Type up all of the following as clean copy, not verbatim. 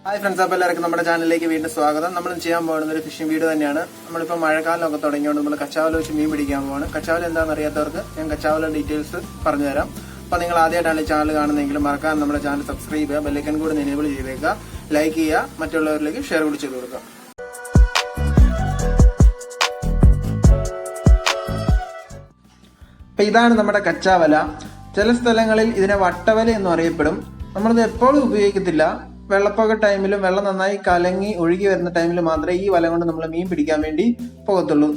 Hi friends, അപ്പോൾ എല്ലാവർക്കും നമ്മുടെ ചാനലിലേക്ക് വീണ്ടും സ്വാഗതം. നമ്മൾ ചെയ്യാൻ പോകുന്ന ഒരു ഫിഷിംഗ് വീഡിയോ തന്നെയാണ്. നമ്മളിപ്പോൾ മഴക്കാലമൊക്കെ തുടങ്ങിയോണ്ട് നമ്മൾ കച്ചാവല വെച്ച് മീൻ പിടിക്കാൻ പോവാണ്. കച്ചാവല എന്താണെന്ന് അറിയാത്തവർക്ക് ഞാൻ കച്ചാവല ഡീറ്റെയിൽസ് പറഞ്ഞുതരാം. അപ്പോൾ നിങ്ങൾ ആദ്യമായിട്ടാണ് ഈ ചാനൽ കാണുന്നതെങ്കിൽ മറക്കാൻ നമ്മുടെ ചാനൽ സബ്സ്ക്രൈബ് ചെയ്യുക, ബെല്ലൈക്കൺ കൂടി എനേബിൾ ചെയ്തേക്കുക, ലൈക്ക് ചെയ്യുക, മറ്റുള്ളവരിലേക്ക് ഷെയർ കൂടി ചെയ്ത് കൊടുക്കുക. അപ്പൊ ഇതാണ് നമ്മുടെ കച്ചാവല. ചില സ്ഥലങ്ങളിൽ ഇതിനെ വട്ടവല എന്നും അറിയപ്പെടും. നമ്മളിത് എപ്പോഴും ഉപയോഗിക്കത്തില്ല. വെള്ളപ്പൊക്ക ടൈമിലും വെള്ളം നന്നായി കലങ്ങി ഒഴുകി വരുന്ന ടൈമിൽ മാത്രമേ ഈ വല കൊണ്ട് നമ്മൾ മീൻ പിടിക്കാൻ വേണ്ടി പോകത്തുള്ളൂ.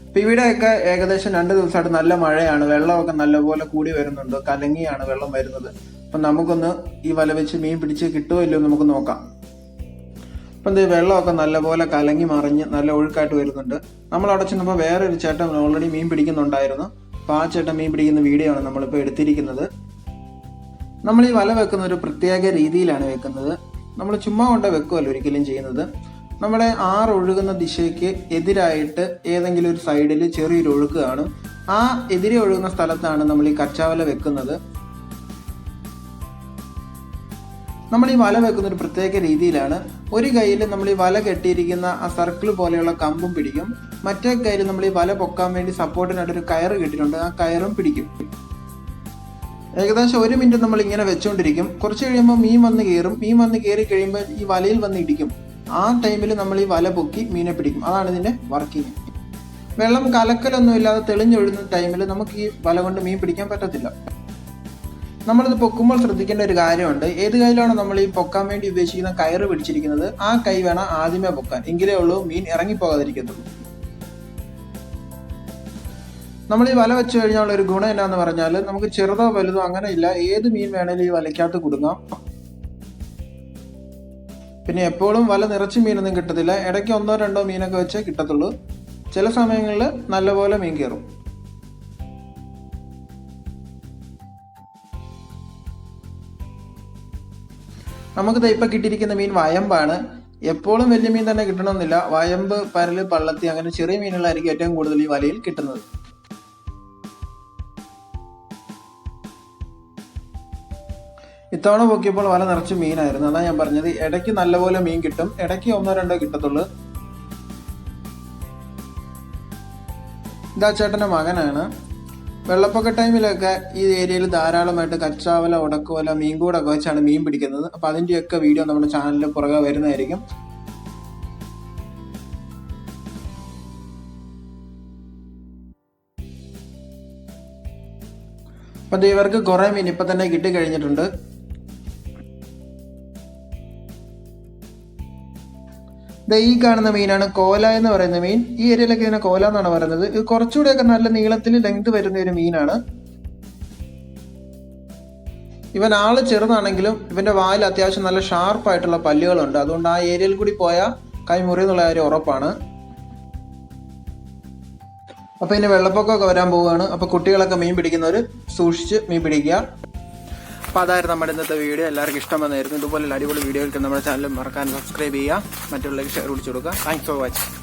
ഇപ്പൊ ഇവിടെയൊക്കെ ഏകദേശം 2 ദിവസമായിട്ട് നല്ല മഴയാണ്. വെള്ളമൊക്കെ നല്ലപോലെ കൂടി വരുന്നുണ്ട്. കലങ്ങിയാണ് വെള്ളം വരുന്നത്. അപ്പൊ നമുക്കൊന്ന് ഈ വല വെച്ച് മീൻ പിടിച്ച് കിട്ടുമോ ഇല്ലയോ നമുക്ക് നോക്കാം. അപ്പം വെള്ളമൊക്കെ നല്ലപോലെ കലങ്ങി മറിഞ്ഞ് നല്ല ഒഴുക്കായിട്ട് വരുന്നുണ്ട്. നമ്മൾ അവിടെ ചെന്നപ്പോൾ വേറൊരു ചേട്ടൻ ഓൾറെഡി മീൻ പിടിക്കുന്നുണ്ടായിരുന്നു. അപ്പോൾ ആ ചേട്ടൻ മീൻ പിടിക്കുന്ന വീഡിയോ ആണ് നമ്മളിപ്പോൾ എടുത്തിരിക്കുന്നത്. നമ്മൾ ഈ വല വെക്കുന്ന ഒരു പ്രത്യേക രീതിയിലാണ് വെക്കുന്നത്. നമ്മൾ ചുമ്മാ കൊണ്ട് വെക്കുമല്ലോ ഒരിക്കലും ചെയ്യുന്നത്. നമ്മുടെ ഒഴുകുന്ന ദിശയ്ക്ക് എതിരായിട്ട് ഏതെങ്കിലും ഒരു സൈഡിൽ ചെറിയൊരു ഒഴുക്ക് കാണും. ആ എതിരെ ഒഴുകുന്ന സ്ഥലത്താണ് നമ്മൾ ഈ കച്ചാവല വെക്കുന്നത്. നമ്മൾ ഈ വല വെക്കുന്ന ഒരു പ്രത്യേക രീതിയിലാണ്. ഒരു കയ്യിൽ നമ്മൾ ഈ വല കെട്ടിയിരിക്കുന്ന ആ സർക്കിൾ പോലെയുള്ള കമ്പും പിടിക്കും, മറ്റേ കയ്യിൽ നമ്മൾ ഈ വല പൊക്കാൻ വേണ്ടി സപ്പോർട്ടിനായിട്ട് ഒരു കയറ് കെട്ടിയിട്ടുണ്ട്, ആ കയറും പിടിക്കും. ഏകദേശം 1 മിനിറ്റ് നമ്മൾ ഇങ്ങനെ വെച്ചുകൊണ്ടിരിക്കും. കുറച്ച് കഴിയുമ്പോൾ മീൻ വന്ന് കയറും. മീൻ വന്ന് കയറി കഴിയുമ്പോൾ ഈ വലയിൽ വന്ന് ഇടിക്കും. ആ ടൈമിൽ നമ്മൾ ഈ വല പൊക്കി മീനെ പിടിക്കും. അതാണ് ഇതിന്റെ വർക്കിംഗ്. വെള്ളം കലക്കലൊന്നും ഇല്ലാതെ തെളിഞ്ഞൊഴുകുന്ന ടൈമിൽ നമുക്ക് ഈ വല കൊണ്ട് മീൻ പിടിക്കാൻ പറ്റത്തില്ല. നമ്മളിത് പൊക്കുമ്പോൾ ശ്രദ്ധിക്കേണ്ട ഒരു കാര്യമുണ്ട്. ഏത് കൈയിലാണോ നമ്മൾ ഈ പൊക്കാൻ വേണ്ടി ഉപയോഗിച്ചിരിക്കുന്ന കയറ് പിടിച്ചിരിക്കുന്നത്, ആ കൈ വേണം ആദ്യമേ പൊക്കാൻ. എങ്കിലേ ഉള്ളൂ മീൻ ഇറങ്ങിപ്പോകാതിരിക്കത്തുള്ളൂ. നമ്മൾ ഈ വല വെച്ച് കഴിഞ്ഞാൽ ഒരു ഗുണം എന്നാന്ന് പറഞ്ഞാൽ നമുക്ക് ചെറുതോ വലുതോ അങ്ങനെ ഇല്ല, ഏത് മീൻ വേണേലും ഈ വലയ്ക്കകത്ത് കുടുങ്ങാം. പിന്നെ എപ്പോഴും വല നിറച്ച് മീനൊന്നും കിട്ടത്തില്ല. ഇടയ്ക്ക് 1-2 മീനൊക്കെ വെച്ചേ കിട്ടത്തുള്ളൂ. ചില സമയങ്ങളിൽ നല്ലപോലെ മീൻ കയറും. നമുക്ക് ഇപ്പം കിട്ടിയിരിക്കുന്ന മീൻ വയമ്പാണ്. എപ്പോഴും വലിയ മീൻ തന്നെ കിട്ടണമെന്നില്ല. വയമ്പ്, പരല്, പള്ളത്തി അങ്ങനെ ചെറിയ മീനുകളായിരിക്കും ഏറ്റവും കൂടുതൽ ഈ വലയിൽ കിട്ടുന്നത്. ഇത്തവണ പൊക്കിയപ്പോൾ വല നിറച്ച് മീനായിരുന്നു. അതാ ഞാൻ പറഞ്ഞത്, ഇടയ്ക്ക് നല്ലപോലെ മീൻ കിട്ടും, ഇടയ്ക്ക് 1-2 കിട്ടത്തുള്ളൂ. ഇതാ ചേട്ടൻ്റെ മകനാണ്. വെള്ളപ്പൊക്ക ടൈമിലൊക്കെ ഈ ഏരിയയിൽ ധാരാളമായിട്ട് കച്ചാവല, ഉടക്കുവല, മീൻകൂടൊക്കെ വെച്ചാണ് മീൻ പിടിക്കുന്നത്. അപ്പം അതിൻ്റെയൊക്കെ വീഡിയോ നമ്മുടെ ചാനലിൽ പുറകെ വരുന്നതായിരിക്കും. അപ്പം ഇവർക്ക് കുറേ മീൻ ഇപ്പം തന്നെ കിട്ടിക്കഴിഞ്ഞിട്ടുണ്ട്. ഈ കാണുന്ന മീനാണ് കോല എന്ന് പറയുന്ന മീൻ. ഈ ഏരിയയിലൊക്കെ ഇതിനെ കോല എന്നാണ് പറയുന്നത്. ഇത് കുറച്ചുകൂടെയൊക്കെ നല്ല നീളത്തിൽ ലെങ്ത് വരുന്ന ഒരു മീനാണ്. ഇവൻ ആള് ചെറുതാണെങ്കിലും ഇവന്റെ വായിൽ അത്യാവശ്യം നല്ല ഷാർപ്പായിട്ടുള്ള പല്ലുകളുണ്ട്. അതുകൊണ്ട് ആ ഏരിയയിൽ കൂടി പോയാൽ കൈ മുറിയെന്നുള്ള കാര്യം ഉറപ്പാണ്. അപ്പൊ ഇനി വെള്ളപ്പൊക്കമൊക്കെ വരാൻ പോവുകയാണ്. അപ്പൊ കുട്ടികളൊക്കെ മീൻ പിടിക്കുന്നവർ സൂക്ഷിച്ച് മീൻ പിടിക്കുക. അപ്പോൾ അതായിരുന്നു നമ്മുടെ ഇന്നത്തെ വീഡിയോ. എല്ലാവർക്കും ഇഷ്ടം വന്നായിരുന്നു. ഇതുപോലെ അടിപൊളി വീഡിയോകൾക്ക് നമ്മുടെ ചാനൽ മറക്കാൻ സബ്സ്ക്രൈബ് ചെയ്യുക, മറ്റുള്ളവർക്ക് ഷെയർ പിടിച്ചു കൊടുക്കുക. Thanks for watching.